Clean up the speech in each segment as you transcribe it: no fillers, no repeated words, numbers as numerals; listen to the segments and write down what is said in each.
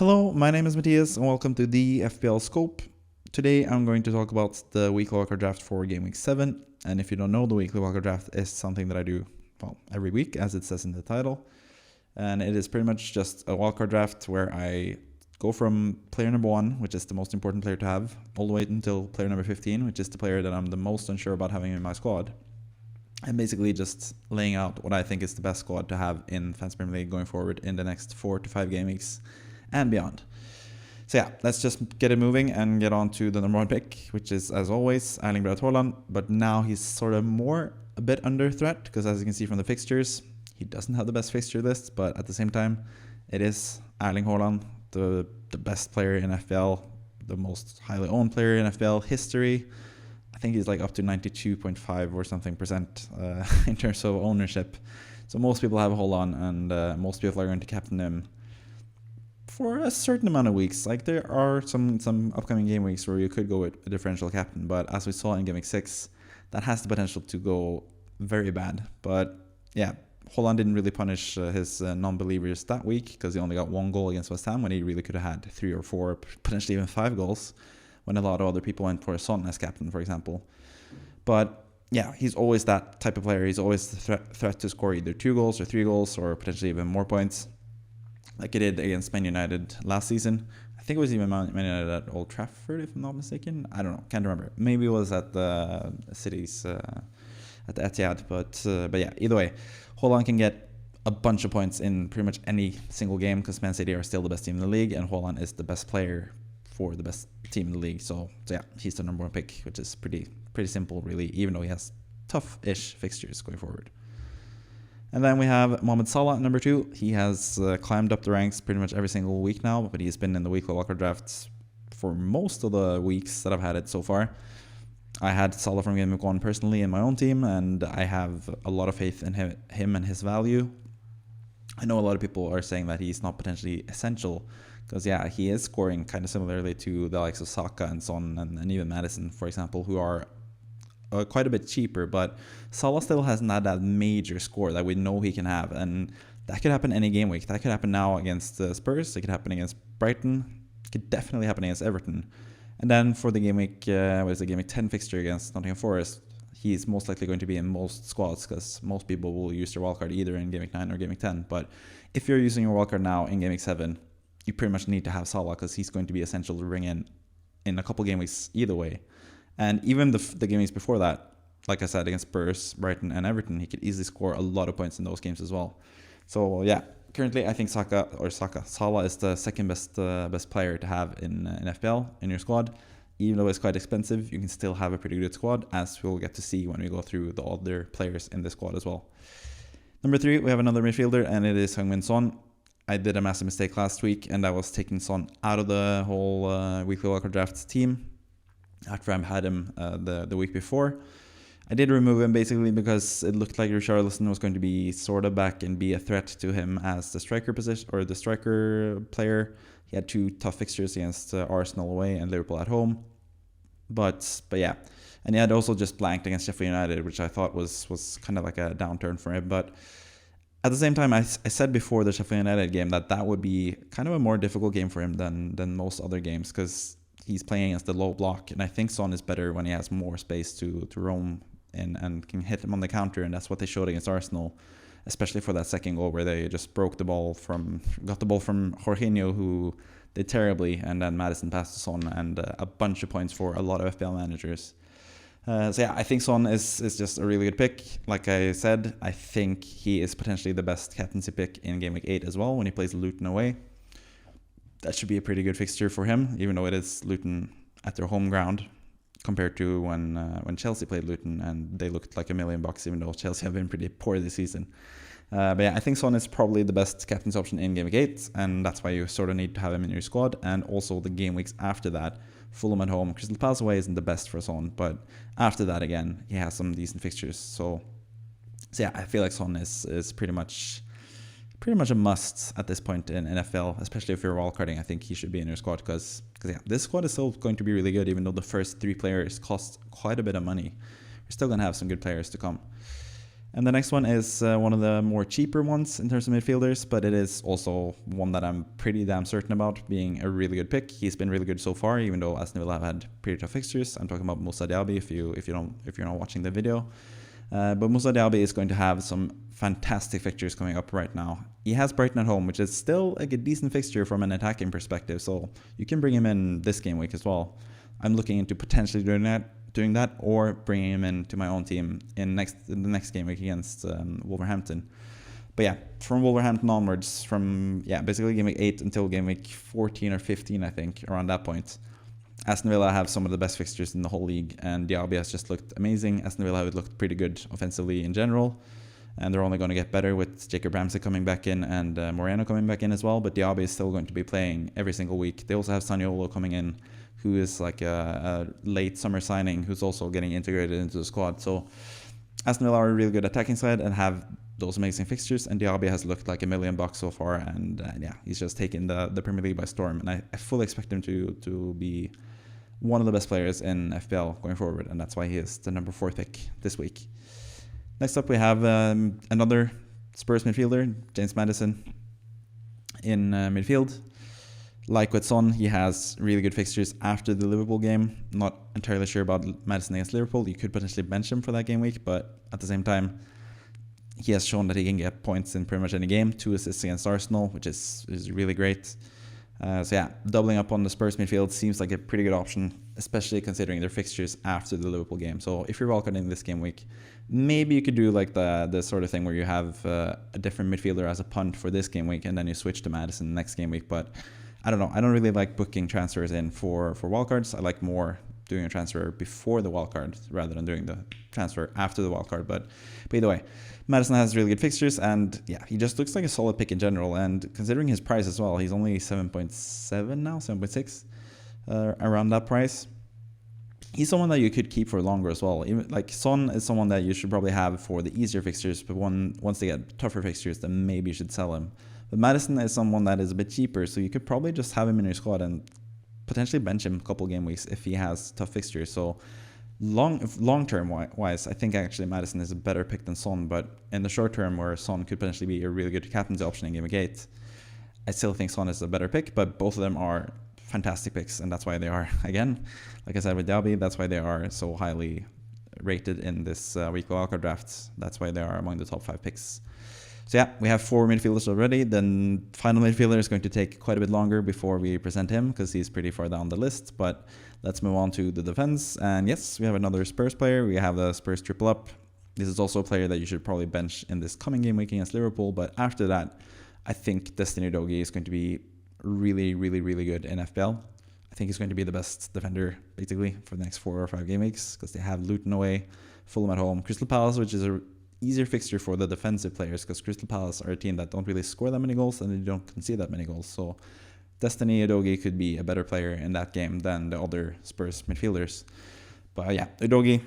Hello, my name is Matthias and welcome to the FPL Scope. Today I'm going to talk about the weekly wildcard draft for Game Week 7. And if you don't know, the weekly wildcard draft is something that I do every week, as it says in the title. And it is pretty much just a wildcard draft where I go from player number 1, which is the most important player to have, all the way until player number 15, which is the player that I'm the most unsure about having in my squad. And basically just laying out what I think is the best squad to have in Fantasy Premier League going forward in the next 4 to 5 game weeks and beyond. So yeah, let's just get it moving and get on to the number 1 pick, which is, as always, Haaland. But now he's sort of a bit under threat, because as you can see from the fixtures, he doesn't have the best fixture list, but at the same time, it is Haaland, the best player in FPL, the most highly owned player in FPL history. I think he's like up to 92.5 or something percent in terms of ownership. So most people have Haaland, and most people are going to captain him for a certain amount of weeks. Like, there are some upcoming game weeks where you could go with a differential captain, but as we saw in Game Week 6, that has the potential to go very bad. But yeah, Haaland didn't really punish his non-believers that week, because he only got 1 goal against West Ham when he really could have had 3 or 4, potentially even 5 goals, when a lot of other people went for Son as captain, for example. But yeah, he's always that type of player. He's always the threat to score either 2 goals or 3 goals or potentially even more points, like he did against Man United last season. I think it was even Man United at Old Trafford, if I'm not mistaken. I don't know, can't remember. Maybe it was at the City's, at the Etihad. But yeah, either way, Haaland can get a bunch of points in pretty much any single game, because Man City are still the best team in the league, and Haaland is the best player for the best team in the league. So yeah, he's the number 1 pick, which is pretty simple, really, even though he has tough-ish fixtures going forward. And then we have Mohamed Salah, number 2. He has climbed up the ranks pretty much every single week now, but he's been in the weekly wildcard drafts for most of the weeks that I've had it so far. I had Salah from Game Week 1 personally in my own team, and I have a lot of faith in him and his value. I know a lot of people are saying that he's not potentially essential, because yeah, he is scoring kind of similarly to the likes of Saka and Son and even Maddison, for example, who are quite a bit cheaper, but Salah still hasn't had that major score that we know he can have, and that could happen any game week. That could happen now against Spurs, it could happen against Brighton, it could definitely happen against Everton. And then for the game week, game week 10 fixture against Nottingham Forest, he's most likely going to be in most squads, because most people will use their wildcard either in game week 9 or game week 10. But if you're using your wildcard now in game week 7, you pretty much need to have Salah, because he's going to be essential to bring in a couple game weeks either way. And even the game weeks before that, like I said, against Spurs, Brighton, and Everton, he could easily score a lot of points in those games as well. So yeah, currently I think Salah is the second best player to have in FPL in your squad. Even though it's quite expensive, you can still have a pretty good squad, as we'll get to see when we go through the other players in the squad as well. Number 3, we have another midfielder, and it is Heung-min Son. I did a massive mistake last week, and I was taking Son out of the whole weekly wildcard draft team after I had him the week before. I did remove him basically because it looked like Richarlison was going to be sort of back and be a threat to him as the striker position, or the striker player. He had 2 tough fixtures against Arsenal away and Liverpool at home. But yeah, and he had also just blanked against Sheffield United, which I thought was kind of like a downturn for him. But at the same time, I said before the Sheffield United game that would be kind of a more difficult game for him than most other games, because he's playing against the low block, and I think Son is better when he has more space to roam in and can hit him on the counter, and that's what they showed against Arsenal, especially for that second goal where they just got the ball from Jorginho, who did terribly, and then Maddison passed to Son, and a bunch of points for a lot of FPL managers. So yeah, I think Son is just a really good pick. Like I said, I think he is potentially the best captaincy pick in Game Week 8 as well, when he plays Luton away. That should be a pretty good fixture for him, even though it is Luton at their home ground, compared to when Chelsea played Luton and they looked like $1 million, even though Chelsea have been pretty poor this season. But yeah, I think Son is probably the best captain's option in Game Week 8, and that's why you sort of need to have him in your squad. And also the game weeks after that, Fulham at home, Crystal Palace away isn't the best for Son, but after that again, he has some decent fixtures. So yeah, I feel like Son is pretty much a must at this point in NFL, especially if you're wildcarding. I think he should be in your squad, because yeah, this squad is still going to be really good, even though the first 3 players cost quite a bit of money. We're still going to have some good players to come. And the next one is one of the more cheaper ones in terms of midfielders, but it is also one that I'm pretty damn certain about being a really good pick. He's been really good so far, even though Aston Villa have had pretty tough fixtures. I'm talking about Moussa Diaby if you're not watching the video. But Moussa Diaby is going to have some fantastic fixtures coming up right now. He has Brighton at home, which is still like a decent fixture from an attacking perspective, so you can bring him in this game week as well. I'm looking into potentially doing that or bringing him into my own team in the next game week against Wolverhampton. But yeah, from Wolverhampton onwards, from basically game week 8 until game week 14 or 15, I think, around that point, Aston Villa have some of the best fixtures in the whole league, and Diaby has just looked amazing. Aston Villa have looked pretty good offensively in general, and they're only going to get better with Jacob Ramsey coming back in and Moreno coming back in as well, but Diaby is still going to be playing every single week. They also have Saniolo coming in, who is like a late summer signing, who's also getting integrated into the squad. So Aston Villa are a really good attacking side and have those amazing fixtures, and Diaby has looked like $1 million so far, and he's just taken the Premier League by storm, and I fully expect him to be one of the best players in FPL going forward, and that's why he is the number 4 pick this week. Next up, we have another Spurs midfielder, James Maddison, in midfield. Like with Son, he has really good fixtures after the Liverpool game. Not entirely sure about Maddison against Liverpool. You could potentially bench him for that game week, but at the same time, he has shown that he can get points in pretty much any game. 2 assists against Arsenal, which is really great. Doubling up on the Spurs midfield seems like a pretty good option, especially considering their fixtures after the Liverpool game. So if you're wildcarding this game week, maybe you could do like the sort of thing where you have a different midfielder as a punt for this game week, and then you switch to Maddison next game week. But I don't know. I don't really like booking transfers in for wildcards. I like more doing a transfer before the wildcard rather than doing the transfer after the wildcard. But either way, Maddison has really good fixtures, and he just looks like a solid pick in general. And considering his price as well, he's only 7.7 now, 7.6, around that price. He's someone that you could keep for longer as well. Even, like Son is someone that you should probably have for the easier fixtures, but once they get tougher fixtures, then maybe you should sell him. But Maddison is someone that is a bit cheaper, so you could probably just have him in your squad and potentially bench him a couple game weeks if he has tough fixtures. So long term wise, I think actually Maddison is a better pick than Son, but in the short term where Son could potentially be a really good captaincy option in game week 8, I still think Son is a better pick, but both of them are fantastic picks, and that's why they are, again, like I said with Diaby, that's why they are so highly rated in this weekly wildcard draft. That's why they are among the top 5 picks. So we have 4 midfielders already. Then final midfielder is going to take quite a bit longer before we present him because he's pretty far down the list. But let's move on to the defense. And yes, we have another Spurs player. We have the Spurs triple up. This is also a player that you should probably bench in this coming game week against Liverpool. But after that, I think Destiny Udogie is going to be really, really, really good in FPL. I think he's going to be the best defender basically for the next 4 or 5 game weeks because they have Luton away, Fulham at home, Crystal Palace, which is a easier fixture for the defensive players because Crystal Palace are a team that don't really score that many goals and they don't concede that many goals. So Destiny Udogie could be a better player in that game than the other Spurs midfielders. But Udogie,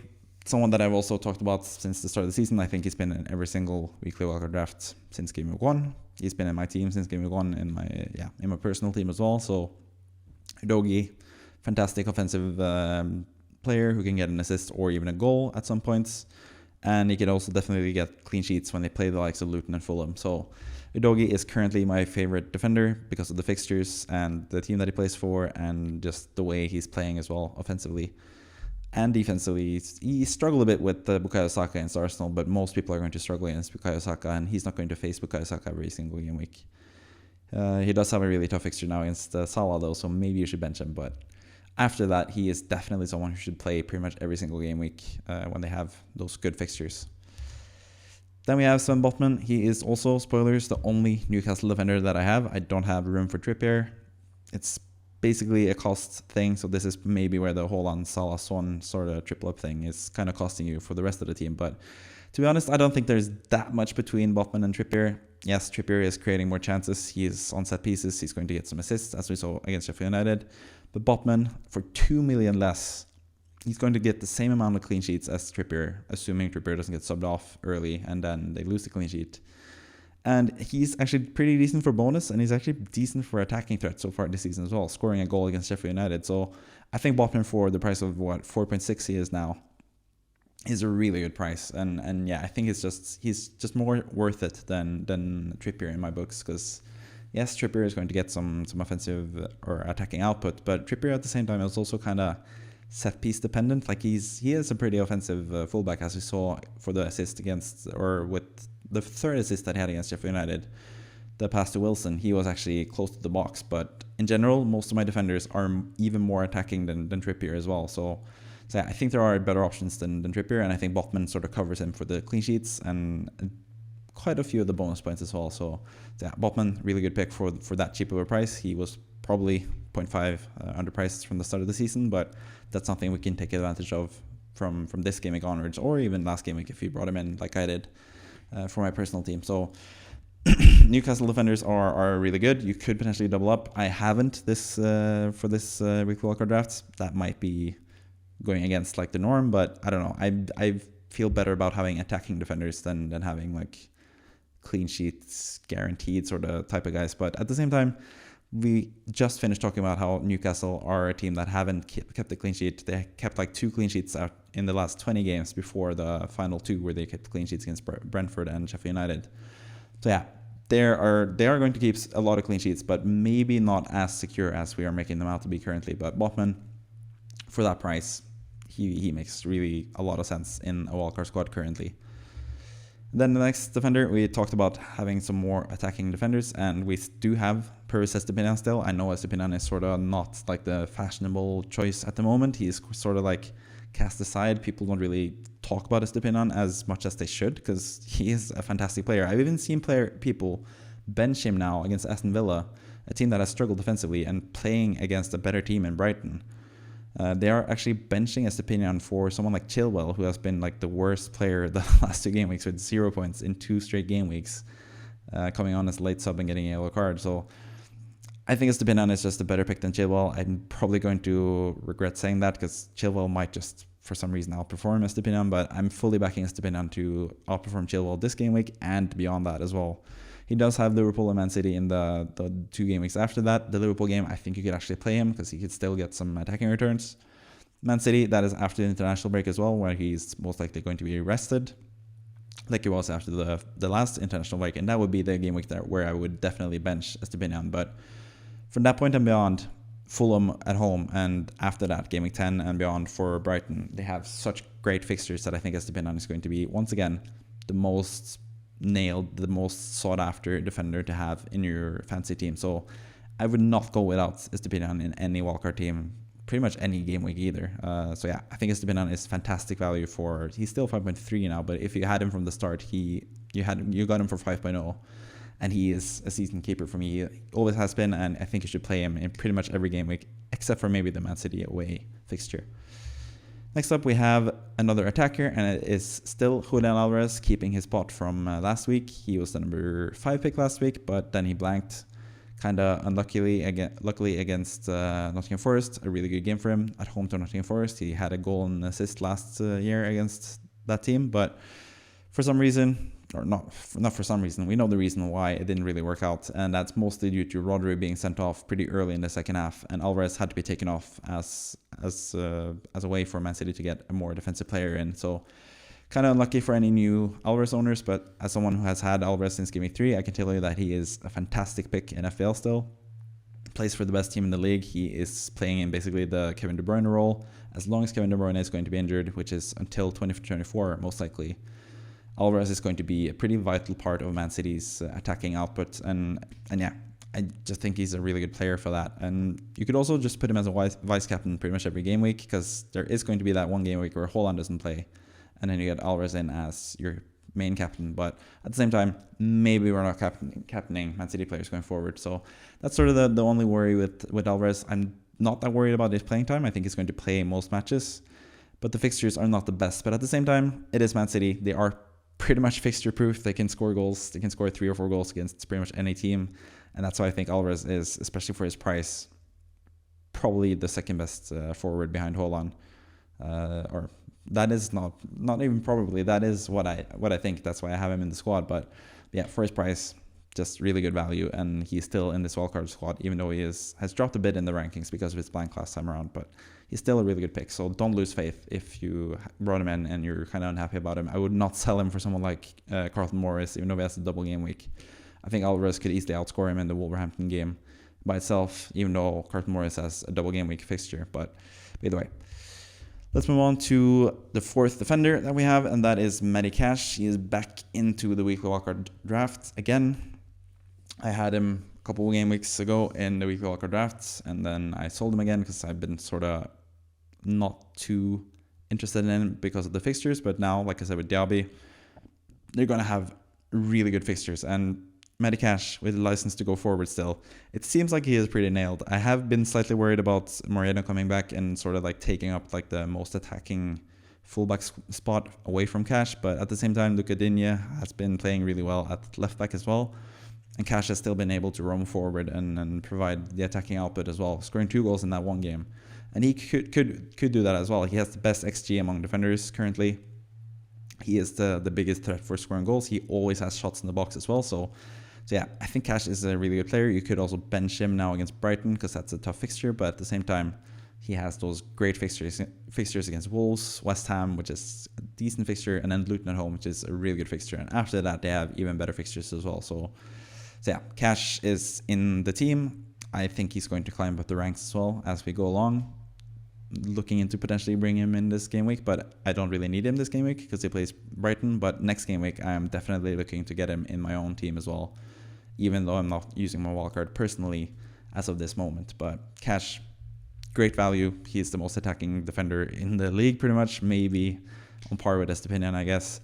someone that I've also talked about since the start of the season. I think he's been in every single weekly wildcard draft since game week 1. He's been in my team since game week 1 in my personal team as well. So Udogie, fantastic offensive player who can get an assist or even a goal at some points. And he could also definitely get clean sheets when they play the likes of Luton and Fulham. So Udogie is currently my favorite defender because of the fixtures and the team that he plays for and just the way he's playing as well, offensively. And defensively, he struggled a bit with Bukayo Saka against Arsenal, but most people are going to struggle against Bukayo Saka, and he's not going to face Bukayo Saka every single game week. He does have a really tough fixture now against Salah, though, so maybe you should bench him. But after that, he is definitely someone who should play pretty much every single game week when they have those good fixtures. Then we have Sven Botman. He is also, spoilers, the only Newcastle defender that I have. I don't have room for Trippier. It's basically a cost thing, so this is maybe where the Haaland, Salah, Son sort of triple up thing is kind of costing you for the rest of the team. But to be honest, I don't think there's that much between Botman and Trippier. Yes, Trippier is creating more chances. He is on set pieces. He's going to get some assists, as we saw against Sheffield United. But Botman, for 2 million less, he's going to get the same amount of clean sheets as Trippier, assuming Trippier doesn't get subbed off early and then they lose the clean sheet. And he's actually pretty decent for bonus, and he's actually decent for attacking threat so far this season as well, scoring a goal against Sheffield United. So I think Botman, for the price of 4.6 he is now, is a really good price, and yeah, I think he's just more worth it than Trippier in my books, because yes, Trippier is going to get some offensive or attacking output, but Trippier at the same time is also kind of set piece dependent. Like he is a pretty offensive fullback, as we saw for the assist against, or with the third assist that he had against Sheffield United, the pass to Wilson. He was actually close to the box, but in general, most of my defenders are even more attacking than Trippier as well. So yeah, I think there are better options than Trippier, and I think Botman sort of covers him for the clean sheets and quite a few of the bonus points as well. So yeah, Botman, really good pick for that cheap of a price. He was probably 0.5 underpriced from the start of the season, but that's something we can take advantage of from this game week onwards, or even last game week if you brought him in like I did for my personal team. So Newcastle defenders are really good. You could potentially double up. I haven't for this week wildcard drafts. That might be going against like the norm, but I don't know. I feel better about having attacking defenders than having like clean sheets guaranteed sort of type of guys. But at the same time, we just finished talking about how Newcastle are a team that haven't kept a clean sheet. They kept like 2 clean sheets out in the last 20 games before the final 2 where they kept clean sheets against Brentford and Sheffield United. So yeah, they are going to keep a lot of clean sheets, but maybe not as secure as we are making them out to be currently. But Botman, for that price, he makes really a lot of sense in a wildcard squad currently. Then the next defender, we talked about having some more attacking defenders, and we do have Pervis Estupiñán still. I know Estupiñán is sort of not like the fashionable choice at the moment. He's sort of like cast aside. People don't really talk about Estupiñán as much as they should, because he is a fantastic player. I've even seen people bench him now against Aston Villa, a team that has struggled defensively, and playing against a better team in Brighton. They are actually benching Estupiñán for someone like Chilwell, who has been like the worst player the last 2 game weeks with 0 points in 2 straight game weeks, coming on as late sub and getting a yellow card. So I think Estupiñán is just a better pick than Chilwell. I'm probably going to regret saying that, because Chilwell might just for some reason outperform Estupiñán, but I'm fully backing Estupiñán to outperform Chilwell this game week and beyond that as well. He does have Liverpool and Man City in the 2 game weeks after that. The Liverpool game, I think you could actually play him because he could still get some attacking returns. Man City, that is after the international break as well, where he's most likely going to be rested, like he was after the last international break, and that would be the game week where I would definitely bench Estupiñán. But from that point and beyond, Fulham at home, and after that, game week 10 and beyond for Brighton, they have such great fixtures that I think Estupiñán is going to be, once again, the most nailed, the most sought after defender to have in your fantasy team. So I would not go without Estupiñán in any wildcard team, pretty much any game week either. So yeah, I think Estupiñán is fantastic value for, he's still 5.3 now, but if you had him from the start, you got him for 5.0, and he is a season keeper for me. He always has been, and I think you should play him in pretty much every game week, except for maybe the Man City away fixture. Next up, we have another attacker, and it is still Julian Alvarez, keeping his spot from last week. He was the number 5 pick last week, but then he blanked, kind of luckily against Nottingham Forest. A really good game for him at home to Nottingham Forest. He had a goal and assist last year against that team, but for some reason, or not for some reason, we know the reason why it didn't really work out, and that's mostly due to Rodri being sent off pretty early in the second half, and Alvarez had to be taken off as a way for Man City to get a more defensive player in. So kind of unlucky for any new Alvarez owners, but as someone who has had Alvarez since game week 3, I can tell you that he is a fantastic pick in FPL still. Plays for the best team in the league. He is playing in basically the Kevin De Bruyne role, as long as Kevin De Bruyne is going to be injured, which is until 2024 most likely. Alvarez is going to be a pretty vital part of Man City's attacking output, and yeah, I just think he's a really good player for that. And you could also just put him as a vice captain pretty much every game week, because there is going to be that one game week where Haaland doesn't play, and then you get Alvarez in as your main captain. But at the same time, maybe we're not captaining Man City players going forward. So that's sort of the only worry with Alvarez. I'm not that worried about his playing time. I think he's going to play most matches, but the fixtures are not the best. But at the same time, it is Man City. They are pretty much fixture proof. They can score goals. They can score 3 or 4 goals against pretty much any team. And that's why I think Alvarez is, especially for his price, probably the second best forward behind Haaland. Or that is not even probably. That is what I think. That's why I have him in the squad. But yeah, for his price, just really good value, and he's still in this wildcard squad, even though he has dropped a bit in the rankings because of his blank last time around. But he's still a really good pick, so don't lose faith if you brought him in and you're kind of unhappy about him. I would not sell him for someone like Carlton Morris, even though he has a double game week. I think Alvarez could easily outscore him in the Wolverhampton game by itself, even though Carlton Morris has a double game week fixture. But either way, let's move on to the fourth defender that we have, and that is Matty Cash. He is back into the weekly wildcard draft again. I had him a couple of game weeks ago in the weekly wildcard drafts, and then I sold him again because I've been sort of not too interested in him because of the fixtures. But now, like I said, with Diaby, they're going to have really good fixtures, and Matty Cash with a license to go forward still, it seems like he is pretty nailed. I have been slightly worried about Moreno coming back and sort of like taking up like the most attacking fullback spot away from Cash, but at the same time, Luca Digne has been playing really well at left back as well. And Cash has still been able to roam forward and provide the attacking output as well, scoring 2 goals in that one game. And he could do that as well. He has the best XG among defenders currently. He is the biggest threat for scoring goals. He always has shots in the box as well. So yeah, I think Cash is a really good player. You could also bench him now against Brighton because that's a tough fixture. But at the same time, he has those great fixtures against Wolves, West Ham, which is a decent fixture, and then Luton at home, which is a really good fixture. And after that, they have even better fixtures as well. So yeah, Cash is in the team. I think he's going to climb up the ranks as well as we go along. Looking into potentially bring him in this game week, but I don't really need him this game week because he plays Brighton. But next game week, I'm definitely looking to get him in my own team as well, even though I'm not using my wildcard personally as of this moment. But Cash, great value. He's the most attacking defender in the league pretty much, maybe on par with Estepinian, I guess.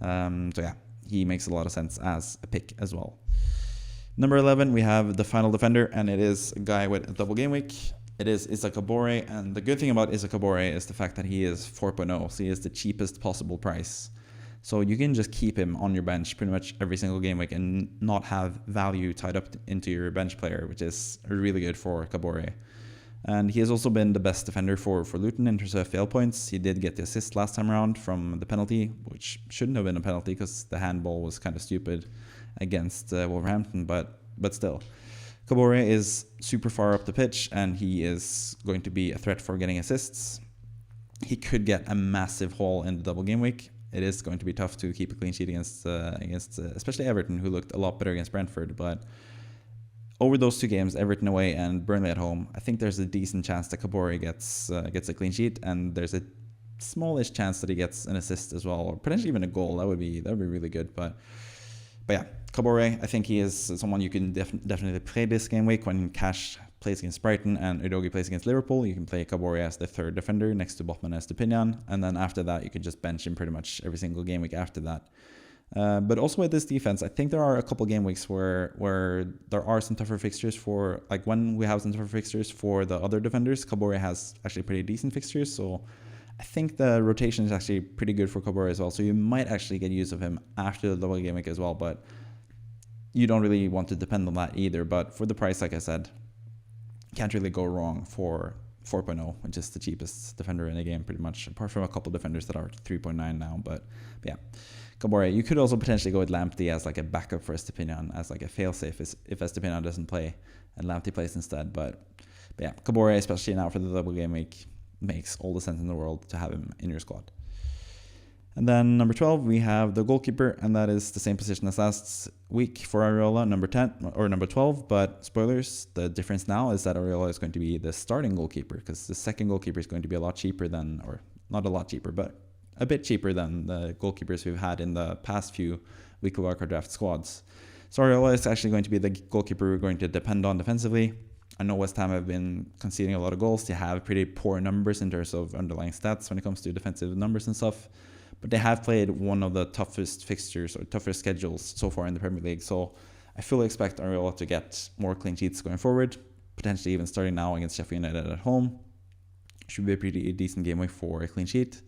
So yeah, he makes a lot of sense as a pick as well. Number 11, we have the final defender, and it is a guy with a double game week. It is Issa Kabore, and the good thing about Issa Kabore is the fact that he is 4.0, so he is the cheapest possible price. So you can just keep him on your bench pretty much every single game week and not have value tied up into your bench player, which is really good for Kabore. And he has also been the best defender for Luton in terms of FPL points. He did get the assist last time around from the penalty, which shouldn't have been a penalty because the handball was kind of stupid against Wolverhampton, but still. Kabore is super far up the pitch, and he is going to be a threat for getting assists. He could get a massive haul in the double game week. It is going to be tough to keep a clean sheet against especially Everton, who looked a lot better against Brentford. But over those 2 games, Everton away and Burnley at home, I think there's a decent chance that Kabore gets a clean sheet, and there's a smallish chance that he gets an assist as well, or potentially even a goal. That would be really good. But yeah, Kabore, I think he is someone you can definitely play this game week when Cash plays against Brighton and Udogie plays against Liverpool. You can play Kabore as the third defender next to Botman and Estepinian, and then after that you can just bench him pretty much every single game week after that. But also with this defense, I think there are a couple game weeks where there are some tougher fixtures for, like when we have some tougher fixtures for the other defenders, Kabore has actually pretty decent fixtures, so I think the rotation is actually pretty good for Kabore as well, so you might actually get use of him after the double game week as well, but you don't really want to depend on that either. But for the price, like I said, can't really go wrong for 4.0, which is the cheapest defender in the game pretty much, apart from a couple defenders that are 3.9 now. But yeah, Kabore. You could also potentially go with Lamptey as like a backup for Estepinian, as like a failsafe if Estepinian doesn't play and Lamptey plays instead. But yeah, Kabore, especially now for the double game week, makes all the sense in the world to have him in your squad. And then number 12, we have the goalkeeper, and that is the same position as last week for Areola, number 10 or number 12. But spoilers, the difference now is that Areola is going to be the starting goalkeeper, because the second goalkeeper is going to be a lot cheaper than, or not a lot cheaper, but a bit cheaper than the goalkeepers we've had in the past few weekly wildcard draft squads. So Areola is actually going to be the goalkeeper we're going to depend on defensively. I know West Ham have been conceding a lot of goals. They have pretty poor numbers in terms of underlying stats when it comes to defensive numbers and stuff. But they have played one of the toughest fixtures or toughest schedules so far in the Premier League. So I fully expect Areola to get more clean sheets going forward, potentially even starting now against Sheffield United at home. Should be a pretty decent game week for a clean sheet.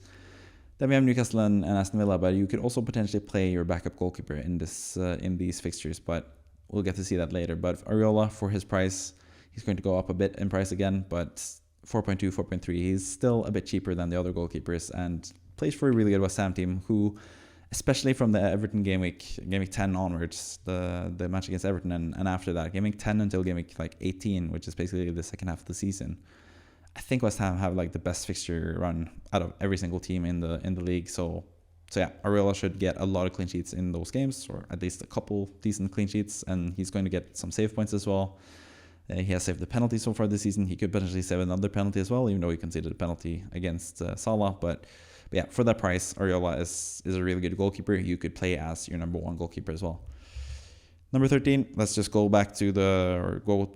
Then we have Newcastle and Aston Villa, but you could also potentially play your backup goalkeeper in these fixtures, but we'll get to see that later. But Areola, for his price, he's going to go up a bit in price again, but 4.2, 4.3, he's still a bit cheaper than the other goalkeepers and plays for a really good West Ham team who, especially from the Everton game week 10 onwards, the match against Everton, and after that, game week 10 until game week like 18, which is basically the second half of the season. I think West Ham have like the best fixture run out of every single team in the league. So yeah, Areola should get a lot of clean sheets in those games, or at least a couple decent clean sheets, and he's going to get some save points as well. He has saved the penalty so far this season. He could potentially save another penalty as well, even though he conceded a penalty against Salah. But yeah, for that price, Areola is a really good goalkeeper. You could play as your number 1 goalkeeper as well. Number 13, let's just go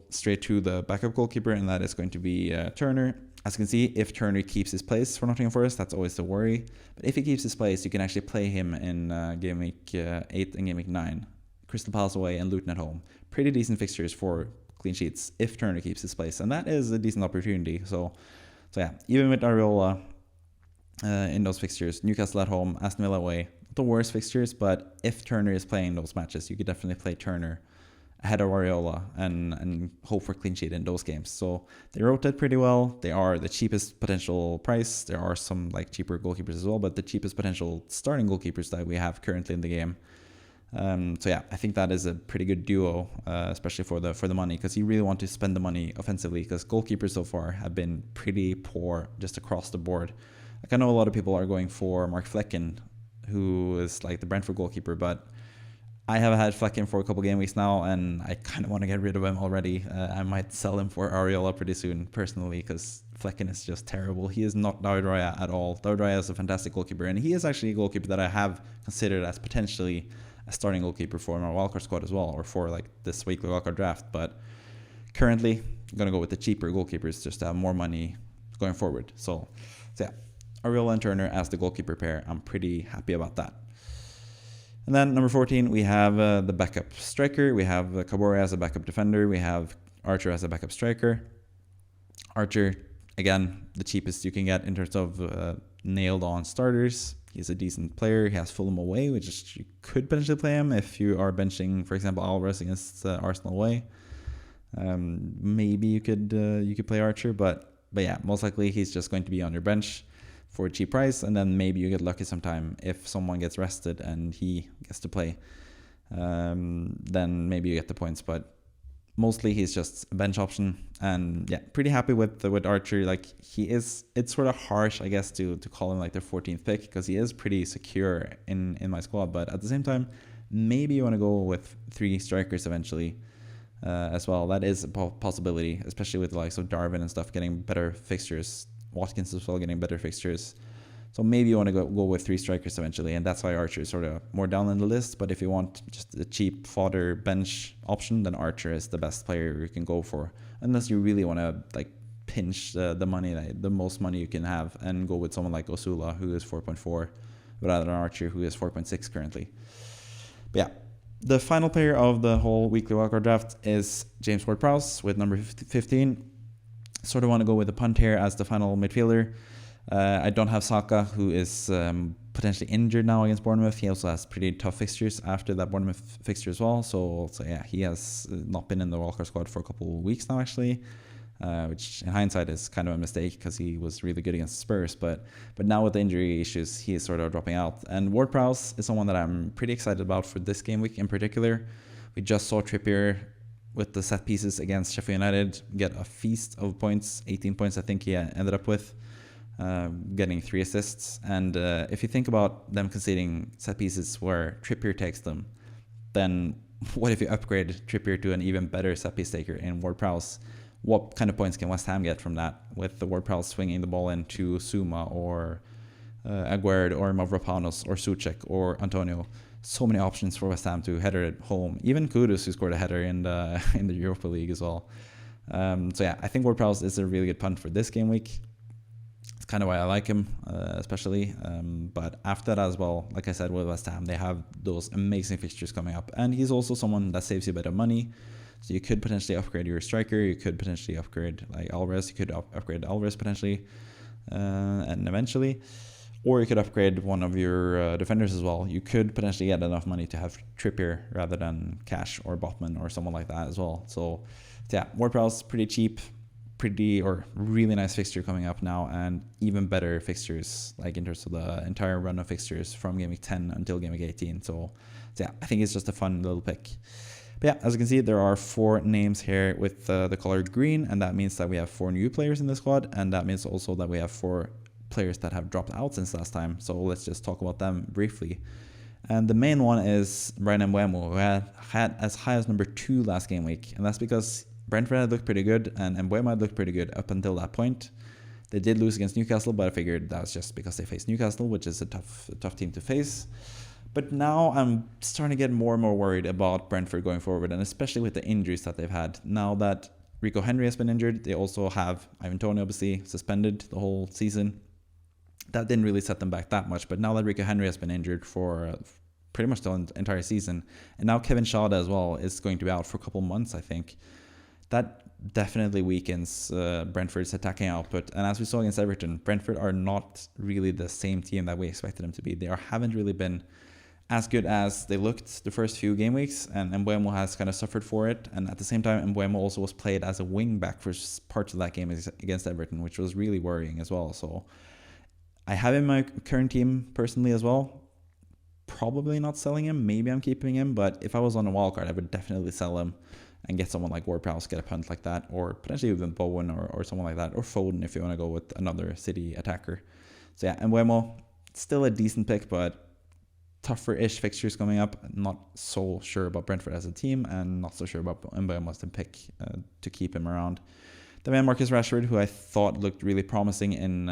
straight to the backup goalkeeper, and that is going to be Turner. As you can see, if Turner keeps his place for Nottingham Forest, that's always the worry. But if he keeps his place, you can actually play him in game week 8 and game week 9. Crystal Palace away and Luton at home. Pretty decent fixtures for clean sheets if Turner keeps his place, and that is a decent opportunity. So yeah, even with Areola in those fixtures, Newcastle at home, Aston Villa away, the worst fixtures, but if Turner is playing those matches, you could definitely play Turner ahead of Areola and hope for clean sheet in those games. So they rotate pretty well. They are the cheapest potential price. There are some like cheaper goalkeepers as well, but the cheapest potential starting goalkeepers that we have currently in the game. So yeah, I think that is a pretty good duo, especially for the money, because you really want to spend the money offensively, because goalkeepers so far have been pretty poor just across the board. Like, I know a lot of people are going for Mark Flecken, who is like the Brentford goalkeeper, but I have had Flecken for a couple game weeks now, and I kind of want to get rid of him already. I might sell him for Areola pretty soon, personally, because Flecken is just terrible. He is not David Raya at all. David Raya is a fantastic goalkeeper, and he is actually a goalkeeper that I have considered as potentially a starting goalkeeper for my wildcard squad as well, or for like this weekly wildcard draft. But currently, I'm going to go with the cheaper goalkeepers just to have more money going forward. So yeah, Areola and Turner as the goalkeeper pair. I'm pretty happy about that. And then number 14, we have the backup striker. We have Kabore as a backup defender. We have Archer as a backup striker. Archer, again, the cheapest you can get in terms of nailed on starters. He's a decent player. He has Fulham away, which is, you could potentially play him if you are benching, for example, Alvarez against Arsenal away. Maybe you could play Archer, but yeah, most likely he's just going to be on your bench for a cheap price, and then maybe you get lucky sometime if someone gets rested and he gets to play. Then maybe you get the points, but mostly he's just a bench option. And yeah, pretty happy with Archer. Like, it's sort of harsh, I guess, to call him like their 14th pick, because he is pretty secure in my squad. But at the same time, maybe you want to go with 3 strikers eventually as well. That is a possibility, especially with the likes of Darwin and stuff getting better fixtures. Watkins as well getting better fixtures. So maybe you want to go with 3 strikers eventually, and that's why Archer is sort of more down on the list. But if you want just a cheap fodder bench option, then Archer is the best player you can go for, unless you really want to like pinch the money, the most money you can have, and go with someone like Osula, who is 4.4, rather than Archer, who is 4.6 currently. But yeah, the final player of the whole weekly wildcard draft is James Ward-Prowse with number 15. Sort of want to go with the punt here as the final midfielder. I don't have Saka, who is potentially injured now against Bournemouth. He also has pretty tough fixtures after that Bournemouth fixture as well. So yeah, he has not been in the wildcard squad for a couple of weeks now, actually, which in hindsight is kind of a mistake, because he was really good against Spurs. But now with the injury issues, he is sort of dropping out. And Ward-Prowse is someone that I'm pretty excited about for this game week in particular. We just saw Trippier with the set pieces against Sheffield United get a feast of points, 18 points I think he ended up with, getting 3 assists. And if you think about them conceding set pieces where Trippier takes them, then what if you upgrade Trippier to an even better set piece taker in Ward-Prowse? What kind of points can West Ham get from that, with the Ward-Prowse swinging the ball into Zuma or Aguerd or Mavropanos or Souček or Antonio? So many options for West Ham to header it home. Even Kudus, who scored a header in the Europa League as well. So yeah, I think Ward-Prowse is a really good punt for this game week. It's kind of why I like him, especially. But after that as well, like I said, with West Ham, they have those amazing fixtures coming up. And he's also someone that saves you a bit of money. So you could potentially upgrade your striker. You could potentially upgrade like Alvarez. You could upgrade Alvarez potentially, and eventually. Or you could upgrade one of your defenders as well. You could potentially get enough money to have Trippier rather than Cash or Botman or someone like that as well. So yeah, Ward-Prowse pretty cheap, pretty or really nice fixture coming up now, and even better fixtures, like in terms of the entire run of fixtures from Game Week 10 until Game Week 18. So yeah, I think it's just a fun little pick. But yeah, as you can see, there are 4 names here with the color green, and that means that we have 4 new players in the squad, and that means also that we have 4 players that have dropped out since last time. So let's just talk about them briefly. And the main one is Brian Mbeumo, who had as high as number 2 last game week, and that's because Brentford had looked pretty good, and Mbeumo had looked pretty good up until that point. They did lose against Newcastle, but I figured that was just because they faced Newcastle, which is a tough team to face. But now I'm starting to get more and more worried about Brentford going forward, and especially with the injuries that they've had. Now that Rico Henry has been injured, they also have Ivan Toney obviously suspended the whole season. That didn't really set them back that much, but now that Rico Henry has been injured for pretty much the entire season, and now Kevin Schade as well is going to be out for a couple months, I think, that definitely weakens Brentford's attacking output. And as we saw against Everton, Brentford are not really the same team that we expected them to be. They haven't really been as good as they looked the first few game weeks, and Mbeumo has kind of suffered for it. And at the same time, Mbeumo also was played as a wing back for parts of that game against Everton, which was really worrying as well. So I have him in my current team personally as well. Probably not selling him. Maybe I'm keeping him, but if I was on a wildcard, I would definitely sell him and get someone like Ward-Prowse, get a punt like that, or potentially even Bowen or someone like that, or Foden if you want to go with another City attacker. So yeah, Mbeumo, still a decent pick, but tougher-ish fixtures coming up. Not so sure about Brentford as a team, and not so sure about Mbeumo as the pick to keep him around. Then we have Marcus Rashford, who I thought looked really promising in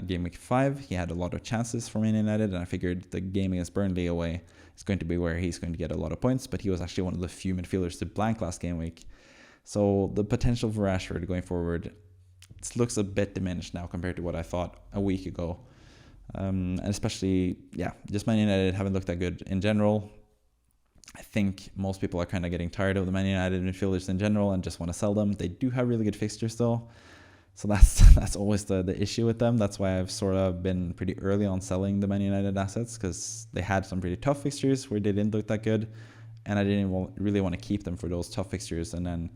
Game Week 5. He had a lot of chances for Man United, and I figured the game against Burnley away is going to be where he's going to get a lot of points, but he was actually one of the few midfielders to blank last game week. So the potential for Rashford going forward looks a bit diminished now compared to what I thought a week ago. And especially, yeah, just Man United haven't looked that good in general. I think most people are kind of getting tired of the Man United midfielders in general and just want to sell them. They do have really good fixtures though, so that's always the issue with them. That's why I've sort of been pretty early on selling the Man United assets, because they had some pretty tough fixtures where they didn't look that good, and I didn't really want to keep them for those tough fixtures and then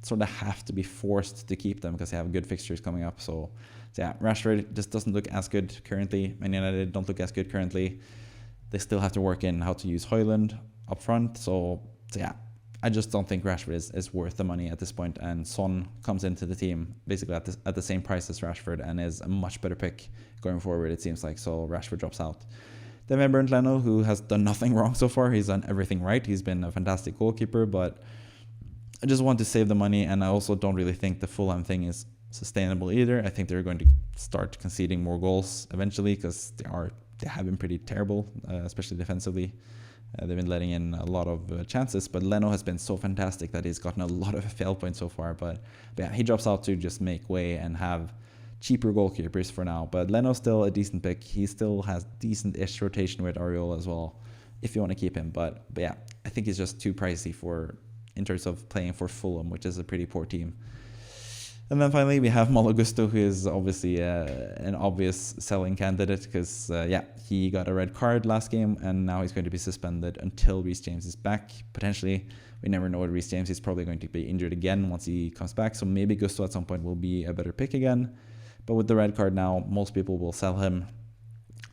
sort of have to be forced to keep them because they have good fixtures coming up. So yeah, Rashford just doesn't look as good currently. Man United don't look as good currently. They still have to work in how to use Haaland up front. So yeah, I just don't think Rashford is worth the money at this point. And Son comes into the team basically at the same price as Rashford and is a much better pick going forward, it seems like. So Rashford drops out. Then we have Bernd Leno, who has done nothing wrong so far. He's done everything right. He's been a fantastic goalkeeper, but I just want to save the money, and I also don't really think the Fulham thing is sustainable either. I think they're going to start conceding more goals eventually because they have been pretty terrible, especially defensively. They've been letting in a lot of chances, but Leno has been so fantastic that he's gotten a lot of FPL points so far. But yeah, he drops out to just make way and have cheaper goalkeepers for now. But Leno's still a decent pick. He still has decent-ish rotation with Areola as well, if you want to keep him. But yeah, I think he's just too pricey in terms of playing for Fulham, which is a pretty poor team. And then finally, we have Malo Gusto, who is obviously an obvious selling candidate because, he got a red card last game, and now he's going to be suspended until Reece James is back. Potentially, we never know with Reece James. He's probably going to be injured again once he comes back, so maybe Gusto at some point will be a better pick again. But with the red card now, most people will sell him.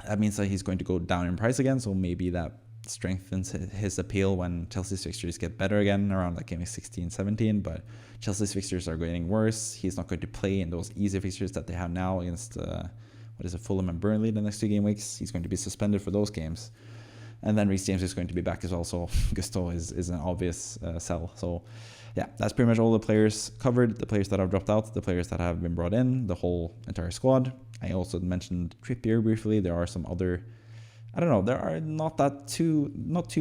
That means that he's going to go down in price again, so maybe that strengthens his appeal when Chelsea's fixtures get better again around like game 16, 17, but Chelsea's fixtures are getting worse. He's not going to play in those easy fixtures that they have now against Fulham and Burnley the next 2 game weeks. He's going to be suspended for those games, and then Reece James is going to be back as well, so Gusto is an obvious sell. So yeah, that's pretty much all the players covered, the players that have dropped out, the players that have been brought in, the whole entire squad. I also mentioned Trippier briefly. There are some other, I don't know, there are not too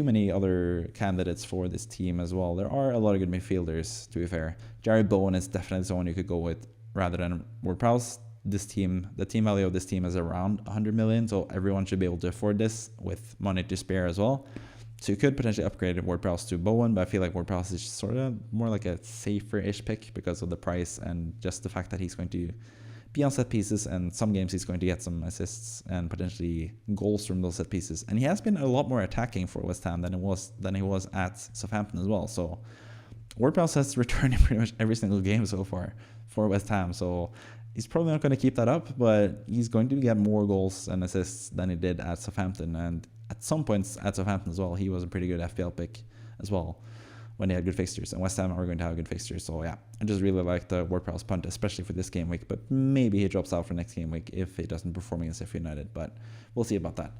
many other candidates for this team as well. There are a lot of good midfielders, to be fair. Jared Bowen is definitely someone you could go with rather than Ward-Prowse. The team value of this team is around 100 million, so everyone should be able to afford this with money to spare as well. So you could potentially upgrade Ward-Prowse to Bowen, but I feel like Ward-Prowse is sort of more like a safer-ish pick because of the price and just the fact that he's going to be on set pieces, and some games he's going to get some assists and potentially goals from those set pieces. And he has been a lot more attacking for West Ham than he was at Southampton as well. So Ward-Prowse has returned in pretty much every single game so far for West Ham. So he's probably not going to keep that up, but he's going to get more goals and assists than he did at Southampton. And at some points at Southampton as well, he was a pretty good FPL pick as well when they had good fixtures. And West Ham are going to have good fixtures. So yeah, I just really like the Ward-Prowse punt, especially for this game week. But maybe he drops out for next game week if he doesn't perform against Sheffield United. But we'll see about that.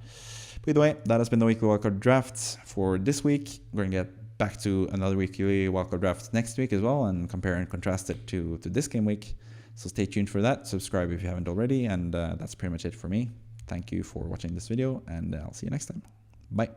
But either way, that has been the weekly wildcard draft for this week. We're going to get back to another weekly wildcard draft next week as well and compare and contrast it to this game week. So stay tuned for that. Subscribe if you haven't already. And that's pretty much it for me. Thank you for watching this video, and I'll see you next time. Bye.